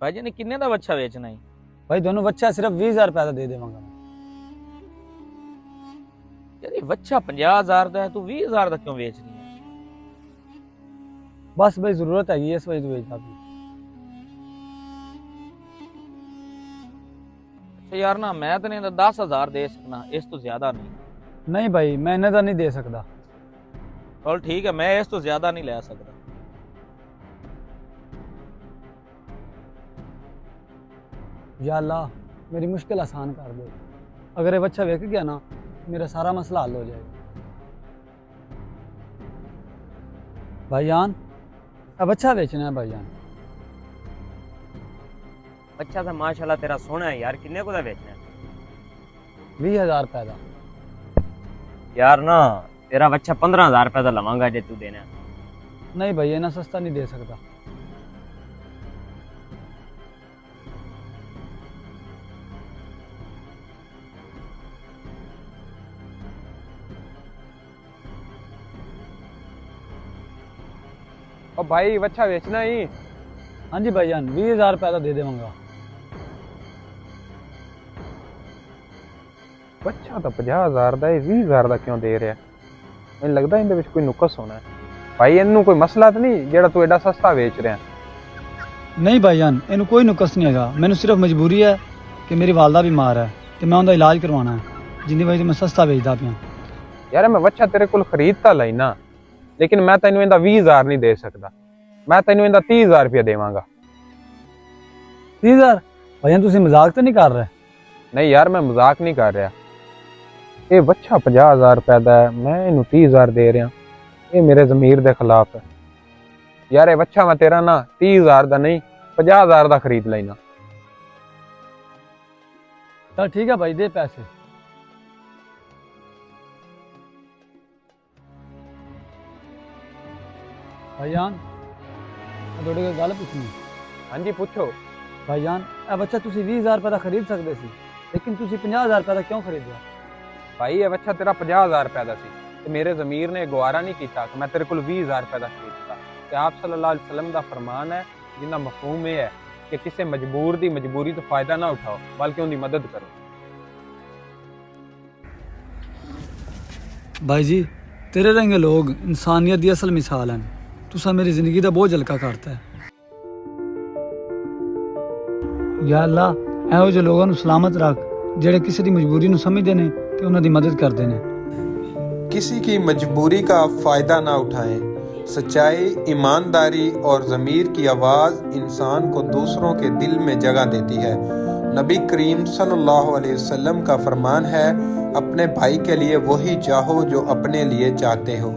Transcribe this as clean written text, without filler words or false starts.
भाई जी ने किन्ने दा बच्चा बेचना है? भाई दोनों बच्चा सिर्फ 20,000 रुपया दे देवांगा मैं। यार ये बच्चा 50,000 का है, तू 20,000 का क्यों बेच रही है? बस भाई जरूरत है इस वजह से बेचता हूँ। अच्छा यार ना मैं तो नहीं 10,000 दे सकना, इस तो ज्यादा नहीं। नहीं भाई मैं इन्हें तो नहीं दे सकता। चल ठीक है, मैं इस तो ज्यादा नहीं ले सकता। या अल्लाह मेरी मुश्किल आसान कर दे। अगर ये बच्चा बेच गया ना मेरा सारा मसला हल हो जाएगा। भाईजान अब बच्चा बेचना है भाईजान। अच्छा था माशाल्लाह तेरा सोना है यार, किन्ने को दा बेचना है? 20,000 रुपया दा। यार ना तेरा बच्चा 15,000 रुपया दा लवांगा जे तू देना है। नहीं भाई इतना सस्ता नहीं दे सकता। और भाई बच्चा बेचना ही। हाँ जी भाईजान 20,000 रुपया दे देवांगा। बच्चा तो 50,000 ਦਾ 20,000 ਦਾ क्यों दे ਰਿਹਾ? ਮੈਨੂੰ लगता ਇਹਦੇ ਵਿੱਚ कोई नुकस होना है। भाई ਇਹਨੂੰ कोई मसला तो नहीं ਜਿਹੜਾ तू एडा सस्ता बेच रहा है? नहीं भाईजान इन्हू कोई नुकस नहीं है। मैंने सिर्फ मजबूरी है कि मेरी वालदा बीमार है तो मैं उनका इलाज करवाना है, जिंदी वजह से मैं सस्ता बेचता पिया। यार मैं बच्चा तेरे को खरीद ਤਾਂ ਲੈਣਾ, लेकिन मैं ਤੈਨੂੰ ਇਹਦਾ 20,000 नहीं दे सकता। मैं ਤੈਨੂੰ ਇਹਦਾ 30,000 रुपया देवांगा। 30,000? भाईजान तुम मजाक तो नहीं कर रहे? नहीं यार मैं मजाक नहीं कर रहा। ये बच्चा 50,000 रुपए ਦਾ है, मैं ਇਹਨੂੰ 30,000 दे रहा। ये मेरे ज़मीर के खिलाफ है। यार ये बच्चा मैं तेरा ना 30,000 ਦਾ नहीं 50,000 ਦਾ खरीद लेना। चल ठीक है भाई दे पैसे। भाईजान मैं थोड़ी कोई गल पूछनी। हाँ जी पूछो। भाईजान ਇਹ ਬੱਚਾ ਤੁਸੀਂ 20,000 रुपये ਦਾ खरीद सकते सी, लेकिन ਤੁਸੀਂ 50,000 रुपये ਦਾ क्यों खरीदिया? भाई ये बच्चा तेरा 50,000 रुपए ਦਾ ਸੀ ਤੇ ਮੇਰੇ ज़मीर ने गवारा नहीं किया कि मैं तेरे को 20,000 रुपए ਦਾ खरीदता। ਤੇ आप सल्लल्लाहु अलैहि वसल्लम ਦਾ फरमान है जिंदा मफहूम ये है कि किसी मजबूर दी मजबूरी तो फायदा ना उठाओ बल्कि उनकी मदद करो। भाई जी तेरे रंगे लोग इंसानियत की असल मिसाल हैं। तुसा मेरी जिंदगी का बोझ हल्का करता है। या अल्लाह ਇਹੋ ਜਿਹੇ ਲੋਕਾਂ ਨੂੰ सलामत रख ਜਿਹੜੇ ਕਿਸੇ ਦੀ ਮਜਬੂਰੀ ਨੂੰ ਸਮਝਦੇ ਨੇ ਤੇ ਉਹਨਾਂ ਦੀ ਮਦਦ ਕਰਦੇ ਨੇ। किसी की मजबूरी का फ़ायदा ना उठाएं। सच्चाई, ईमानदारी और ज़मीर की आवाज़ इंसान को दूसरों के दिल में जगह देती है। नबी करीम सल्लल्लाहु अलैहि वसल्लम का फरमान है, अपने भाई के लिए वही चाहो जो अपने लिए चाहते हो।